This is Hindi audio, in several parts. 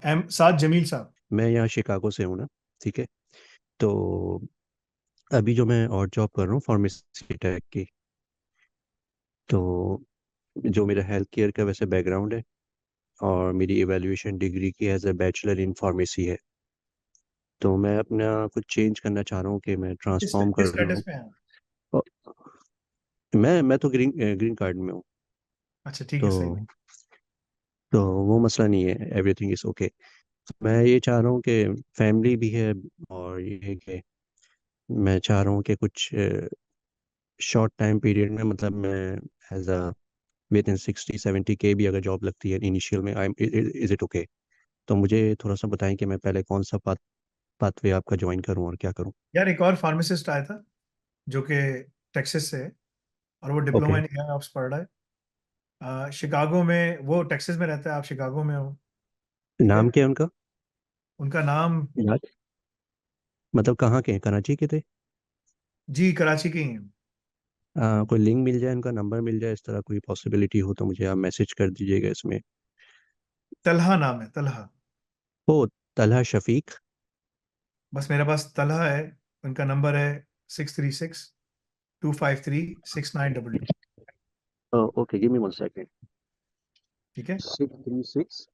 एम साद जमील साहब। मैं यहाँ शिकागो से हूँ ना। ठीक है। तो अभी जो मैं और जॉब कर रहा हूँ फार्मेसी टेक की। तो जो मेरा हेल्थ केयर का वैसे बैकग्राउंड है, और मेरी एवेल्यूएशन डिग्री की as a bachelor in pharmacy है। तो मैं अपना कुछ चेंज करना चाह रहा हूँ कि मैं किस ट्रांसफॉर्म किस कर स्टेटस लूँ। पे हैं? और मैं तो ग्रीन ग्रीन कार्ड में हूँ। अच्छा, ठीक है, सही है। तो तो वो मसला नहीं है, एवरीथिंग इज़ ओके। मैं ये चाह रहा हूँ कि फैमिली भी है, और ये है कि मैं चाह रहा हूँ कि कुछ शॉर्ट टाइम पीरियड में, मतलब मैं एज अ विद इन 60-70 के भी अगर जॉब लगती है इनिशियल में, आई इज इट ओके? तो मुझे थोड़ा सा बताएं कि मैं पहले कौन सा पाथवे आपका ज्वाइन करूं और क्या करूं। यार, एक और फार्मासिस्ट आया था जो कि टेक्सास से है, और वो डिप्लोमा ओके। इन एआई ऑप्स पढ़ रहा है। शिकागो में, वो टेक्सास में रहता है, आप शिकागो में हो। ठीक है। नाम क्या है उनका? उनका नाम। याद, मतलब कहाँ के हैं, कराची के थे? जी, कराची के ही हैं। कोई लिंक मिल जाए, उनका नंबर मिल जाए, इस तरह कोई पॉसिबिलिटी हो तो मुझे आप मैसेज कर दीजिएगा इसमें। तलहा नाम है, तलहा। ओ, तलहा शफीक। बस मेरे पास तलहा है। उनका नंबर है 636-253-6922। Okay, give me 1 second. ठीक है। 636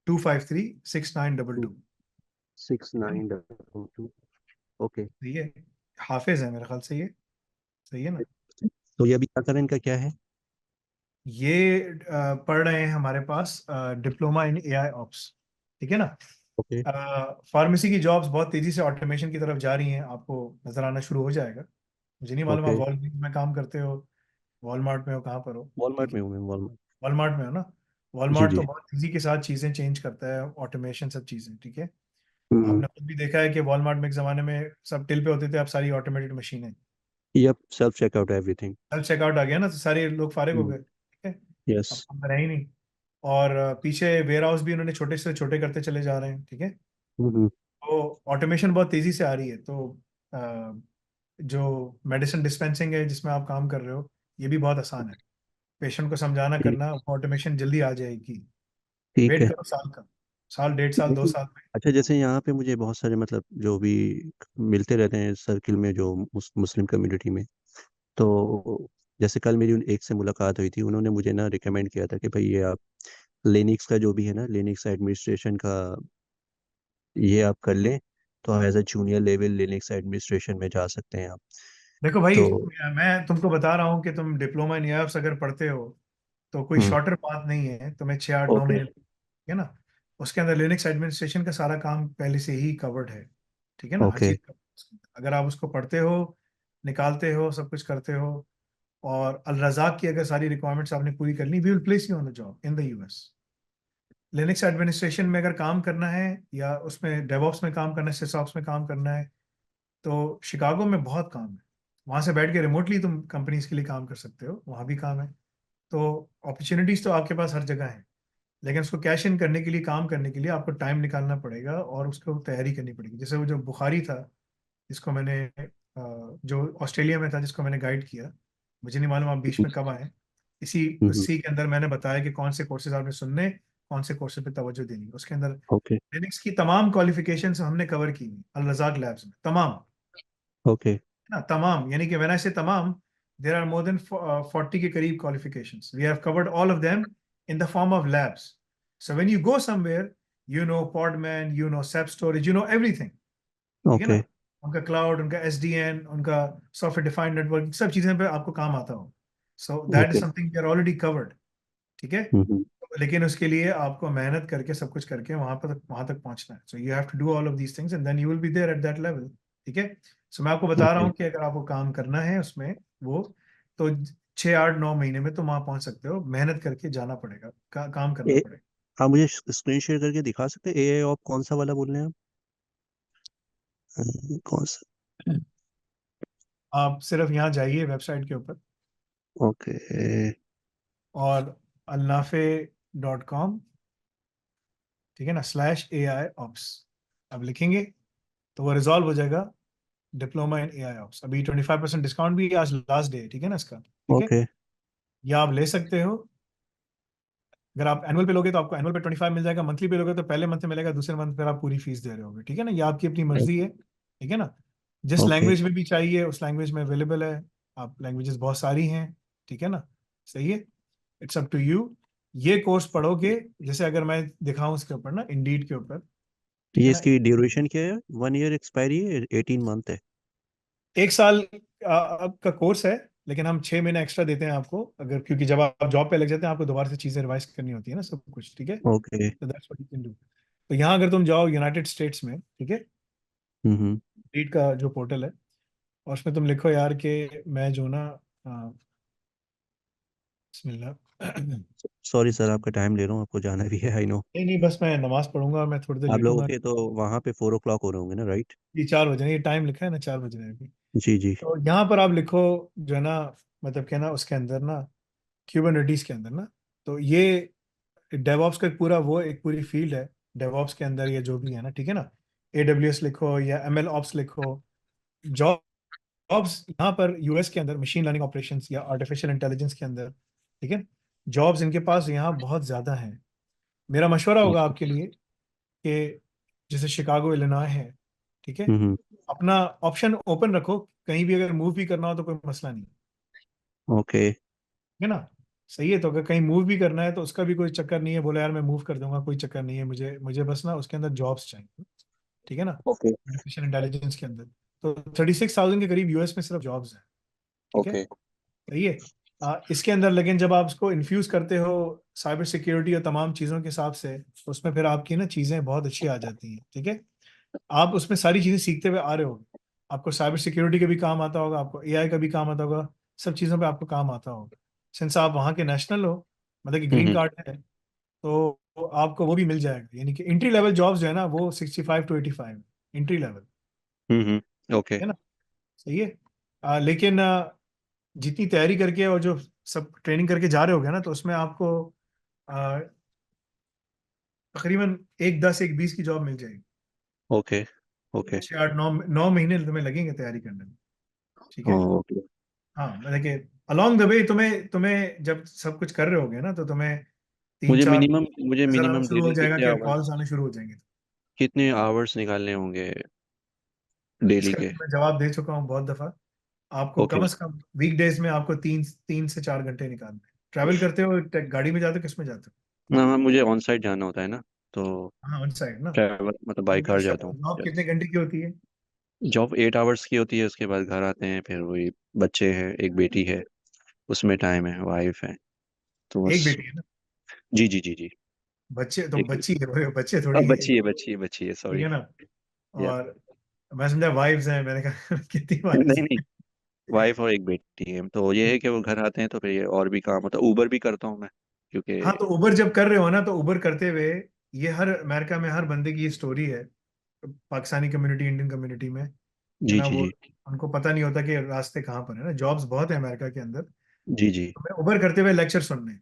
253-6922। 26922। ओके। सही है। हाफिज है मेरे ख्याल से ये। सही है ना? तो ये अभी क्या करें, इनका क्या है? ये पढ़ रहे हैं हमारे पास डिप्लोमा इन एआई ऑप्स। ठीक है ना? ओके। फार्मेसी की जॉब्स बहुत तेजी से ऑटोमेशन की तरफ जा रही हैं, आपको नजर आना शुरू हो जाएगा। मुझे नहीं मालूम आप ओके। वॉलमार्ट में काम करते हो, वॉलमार्ट में हो, कहाँ पर हो? ठीक वॉलमार्ट है। में हूँ मैं, वॉलमार्ट। वॉलमार्ट में हो ना? जी वॉलमार्ट तो जी। बहुत तेजी के साथ चीजें चेंज करता है, ऑटोमेशन सब चीजें। ठीक है। हम्म। आपने खुद भी देखा है कि वॉलमार्ट में एक जमाने में सब टिल पे होते थे, अब सारी ऑटोमेटेड मशीनें। Yup, self checkout everything. Self checkout आ गया ना, तो सारे लोग फारिग हो हम्म। गए। ठीक है। यस। अब काम रहे ही नहीं। और पीछे वेयर हाउस भी उन्होंने छोटे से छोटे करते चले जा रहे हैं। ठीक है। हम्म। तो ऑटोमेशन बहुत तेजी से आ रही है। तो अ, जो मेडिसिन डिस्पेंसिंग है जिसमें आप काम कर रहे हो, ये भी बहुत आसान है। पेशेंट को समझाना ठीक। करना, ऑटोमेशन जल्दी आ जाएगी। ठीक वेट है। करो साल का, साल, 1.5 साल, दो लेकिन साल में। अच्छा, जैसे यहाँ पे मुझे बहुत सारे, मतलब जो भी मिलते रहते हैं सर्किल में, जो मुस्लिम कम्युनिटी में। तो जैसे कल मेरी एक से मुलाकात हुई थी, उन्होंने मुझे ना रिकमेंड किया था कि भाई ये आप लिनक्स का जो भी है ना, लिनक्स एडमिनिस्ट्रेशन का, ये आप कर लें। तो as a junior level Linux administration में जा सकते हैं आप। देखो भाई, तो मैं तुमको बता रहा हूँ कि तुम डिप्लोमा इन एआईएप्स अगर पढ़ते हो तो कोई हम्म। शॉर्टर पाथ नहीं है तुम्हें 6, 8, 9 महीने। ओके। ठीक है ना? उसके अंदर लिनक्स एडमिनिस्ट्रेशन का सारा काम पहले से ही कवर्ड है। ठीक है ना? हर ओके। चीज अगर आप उसको पढ़ते हो, निकालते हो, सब कुछ करते हो, और अल रजाक की अगर सारी रिक्वायरमेंट्स आपने पूरी कर ली, we will place you on the job in the US. Linux administration में अगर काम करना है, या उसमें डेवऑप्स में काम करना है, सिसऑप्स में काम करना है, तो शिकागो में बहुत काम है। वहां से बैठ के रिमोटली तुम कंपनीज के लिए काम कर सकते हो, वहां भी काम है। तो अपॉर्चुनिटीज तो आपके पास हर जगह है। लेकिन उसको कैश इन करने के लिए, काम करने के लिए आपको टाइम निकालना पड़ेगा और उसको तैयारी करनी पड़ेगी। जैसे वो जो बुखारी था, जिसको मैंने जो ऑस्ट्रेलिया में था, जिसको मैंने गाइड किया। मुझे नहीं मालूम आप बीच में कब आए। इसी हम्म। उसी के अंदर मैंने बताया कि कौन से कोर्सेज आपने सुनने, कौन से कोर्सेज पे तवज्जो देनी है। उसके अंदर ओके। लिनक्स की तमाम क्वालिफिकेशंस हमने कवर की हुई अल रज़ाक लैब्स में, तमाम। ओके। ना तमाम यानी कि व्हेन आई से तमाम, देयर आर मोर देन 40 के करीब qualifications, we have covered all of them in the form of labs. So when you go somewhere, you know Podman, you know Ceph storage, you know everything. ठीक है ओके। ना? उनका क्लाउड, उनका एसडीएन, उनका सॉफ्टवेयर डिफाइंड नेटवर्क, सब चीजें पे आपको काम आता हो। So that is okay. Something we are already covered. ठीक है। हम्म। लेकिन उसके लिए आपको मेहनत करके सब कुछ करके वहां तक पहुंचना है। So you have to do all of these things and then you will be there at that level. ठीक है। सो मैं आपको बता रहा ओके। हूँ कि अगर आपको काम करना है उसमें, वो, तो 6, 8, 9 महीने में तुम वहां पहुंच सकते हो। मेहनत करके जाना पड़ेगा, काम करना ए, पड़ेगा। आप मुझे स्क्रीन शेयर करके दिखा सकते हैं? ए आप कौन सा वाला बोल रहे हैं आप? कौन सा? आप सिर्फ यहाँ जाइए वेबसाइट के ऊपर, ओके। और alnafe.com, ठीक है ना, /AI Ops अब लिखेंगे तो वो रिजॉल्व हो जाएगा। डिप्लोमा इन एआई ऑप्स, अभी 25% डिस्काउंट भी है, आज लास्ट डे है। ठीक है ना इसका? ठीक है। ओके। या आप ले सकते हो अगर आप एनुअल पे लोगे तो आपको एनुअल पे 25 मिल जाएगा, मंथली पे लोगे तो पहले मंथ में मिलेगा, दूसरे मंथ पर आप पूरी फीस दे रहे होगे, ठीक है ना, ये आपकी अपनी मर्जी है, ठीक है ना। जिस ओके। लैंग्वेज में भी चाहिए उस लैंग्वेज में अवेलेबल है, आप लैंग्वेजेस बहुत सारी हैं, ठीक है ना, सही है, इट्स अप टू यू। ये कोर्स पढ़ोगे, जैसे अगर मैं दिखाऊं इसके ऊपर ना, इंडीड के ऊपर, ठीक ये है ना, इसकी ड्यूरेशन क्या है? 1 ईयर एक्सपायरी है, 18 मंथ है? 1 साल आपका कोर्स है, लेकिन हम 6 महीने एक्स्ट्रा देते हैं आपको, अगर, क्योंकि जब आप जॉब पे लग जाते हैं आपको दोबारा से चीजें रिवाइज करनी होती है ना, सब कुछ, ठीक है, ओके। तो that's what you can do. तो यहाँ अगर तुम जाओ यूनाइटेड स्टेट्स में, ठीक है, हम्म। रीड का जो पोर्टल है, और उसमें तुम लिखो यार कि मैं जो ना, बिस्मिल्लाह नहीं, सॉरी सर, आपका टाइम ले रहा हूँ, आपको जाना भी है, आई नो। नहीं, बस मैं नमाज पढ़ूंगा और मैं थोड़ी देर आप लोगों लेटूंगा। के तो वहाँ पे 4 o'clock हो रहे होंगे ना, राइट? ये 4 बजे, ये टाइम लिखा है ना, 4 बज रहे हैं अभी। जी जी। तो यहाँ पर आप लिखो जो है ना, मतलब क्या ना, उसके अंदर ना, क्यूबरनेटीज के अंदर ना, तो ये डेवऑप्स का एक पूरा, वो एक पूरी फील्ड है डेवऑप्स के अंदर, ये जो भी है ना, ठीक है ना, AWS लिखो या ML ऑप्स लिखो, जॉब्स यहाँ पर यूएस के अंदर मशीन लर्निंग ऑपरेशंस या आर्टिफिशियल इंटेलिजेंस के अंदर, ठीक है, जॉब्स इनके पास यहाँ बहुत ज्यादा हैं। मेरा मशवरा होगा आपके लिए कि जैसे शिकागो इलिनॉय है, ठीक है, हम्म। अपना ऑप्शन ओपन रखो, कहीं भी अगर मूव भी करना हो तो कोई मसला नहीं, ओके। है ना, सही है। तो अगर कहीं मूव भी करना है तो उसका भी कोई चक्कर नहीं है, बोले यार मैं मूव कर दूंगा, कोई चक्कर नहीं है, मुझे मुझे बस ना उसके अंदर जॉब्स चाहिए, ठीक है ना, ओके। आर्टिफिशियल इंटेलिजेंस के अंदर। तो 36,000 के करीब यूएस में सिर्फ जॉब्स हैं, ठीक है, ओके। सही है। इसके अंदर लेकिन जब आप इसको इन्फ्यूज करते हो साइबर सिक्योरिटी और तमाम चीज़ों के हिसाब से, तो उसमें फिर आपकी ना चीज़ें बहुत अच्छी आ जाती हैं, ठीक है। आप उसमें सारी चीज़ें सीखते हुए आ रहे हो, आपको साइबर सिक्योरिटी का भी काम आता होगा, आपको AI का भी काम आता होगा, सब चीज़ों पे आपको काम आता होगा, सिंस आप वहाँ के नेशनल हो, मतलब कि ग्रीन हम्म। कार्ड है, तो आपको वो भी मिल जाएगा, यानी कि एंट्री लेवल जॉब्स जो है ना वो 65 to 85 एंट्री लेवल, ओके। है ना, सही है। लेकिन जितनी तैयारी करके और जो सब ट्रेनिंग करके जा रहे होगे ना, तो उसमें आपको आ, तकरीबन एक 10 एक 20 की जॉब मिल जाएगी। ओके। ओके। 6 8 9 9 महीने तुम्हें लगेंगे तैयारी करने में, ठीक है। ओके। हाँ, मतलब कि अलोंग द वे तुम्हें तुम्हें जब सब कुछ कर रहे होगे ना, तो तुम्हें तीन मुझे चार मिनिमम मुझे नजर आना मिनिमम शुरू हो डेली जाएगा कितने कि आवर्स कॉल्स आने शुरू हो जाएंगे। कितने आवर्स निकालने होंगे डेली इसका के? मैं जवाब दे चुका हूँ बहुत दफा। आपको ओके। कम से कम वीक डेज में आपको 3 से 4 घंटे निकालने हैं। ट्रैवल करते हो, गाड़ी में जाते हो, किस में जाते ना, मुझे ऑन साइट जाना होता है ना, तो हो? हाँ, ऑन साइड ना। ट्रैवल मतलब बाई कार जाता हूँ। जॉब कितने यस। घंटे की होती है? जॉब 8 आवर्स की होती है, उसके बाद घर आते हैं, फिर वही बच्चे हैं, एक बेटी है, उसमें टाइम है, वाइफ है, तो एक बस। बेटी है ना? जी जी जी जी। बच्चे तो एक बच्ची है वो, बच्चे थोड़ी है, बच्ची है, बच्ची है, बच्ची है, ठीक सॉरी। है ना। यस। और मैं समझा वाइफ्स हैं, मैंने कहा कितनी वाइफ्स नहीं हैं? नहीं, वाइफ और एक बेटी है, तो ये है कि वो घर आते हैं तो फिर ये और भी काम होता है, ऊबर भी करता हूँ मैं, क्योंकि। हाँ, तो उबर जब कर रहे हो ना, तो उबर करते हुए, ये हर अमेरिका में हर बंदे की ये स्टोरी है, पाकिस्तानी कम्युनिटी, इंडियन कम्युनिटी में, है जी ना, जी वो जी। उनको पता नहीं होता कि रास्ते कहाँ पर है ना, जॉब्स बहुत है अमेरिका के अंदर। जी जी। तो मैं उबर करते हुए लेक्चर सुनने,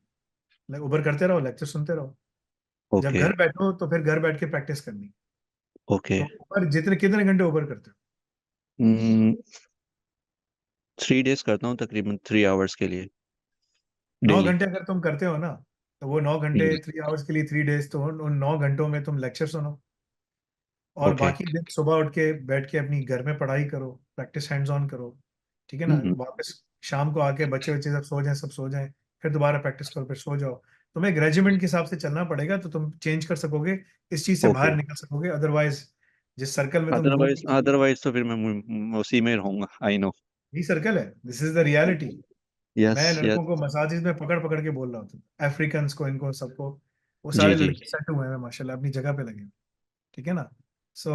उबर करते रहो, लेक्चर सुनते रहो, जब ओके। घर बैठो तो फिर घर बैठ के प्रैक्टिस करनी। ओके। तो उबर जितने कितने घंटे उबर करते 3 डेज करता हूँ, तकरीबन 3 आवर्स के लिए हो? नौ डेली। घंटे अगर तुम करते हो ना, तो वो 9 घंटे 3 आवर्स के लिए 3 डेज, तो उन 9 घंटों में तुम लेक्चर सुनो, और ओके। बाकी दिन सुबह उठ के बैठ के अपनी घर में पढ़ाई करो, प्रैक्टिस हैंड्स ऑन करो, ठीक है ना। हम्म। वापस शाम को आके बच्चे बच्चे सब सो जाएं, फिर दोबारा प्रैक्टिस करो, फिर सो जाओ। तुम्हें एक रेजिमेंट के हिसाब से चलना पड़ेगा, तो तुम चेंज कर सकोगे, इस चीज से ओके। बाहर निकल सकोगे, अदरवाइज जिस सर्कल में तुम घूम अदरवाइज रहे हो, अदरवाइज तो फिर मैं उसी में रहूंगा, आई नो। यही सर्कल है, this is the reality. Yes मैं यस। लड़कों को मसाजिद में पकड़ पकड़ के बोल रहा हूँ, अफ्रीकन को, इनको सबको, वो जी सारे जी। लड़के सेट हुए हैं माशाल्लाह, अपनी जगह पे लगे हैं, ठीक है ना। सो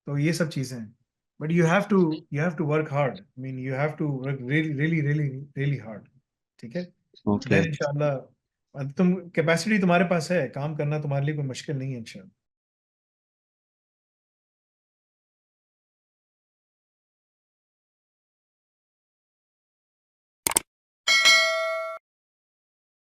तो ये सब चीजें हैं, but you have to work hard, I mean you have to work really really really really hard, ठीक है। ओके। देन इंशाल्लाह तुम कैपेसिटी तुम्हारे पास है, काम करना तुम्हारे लिए कोई मुश्किल नहीं है इंशाल्लाह।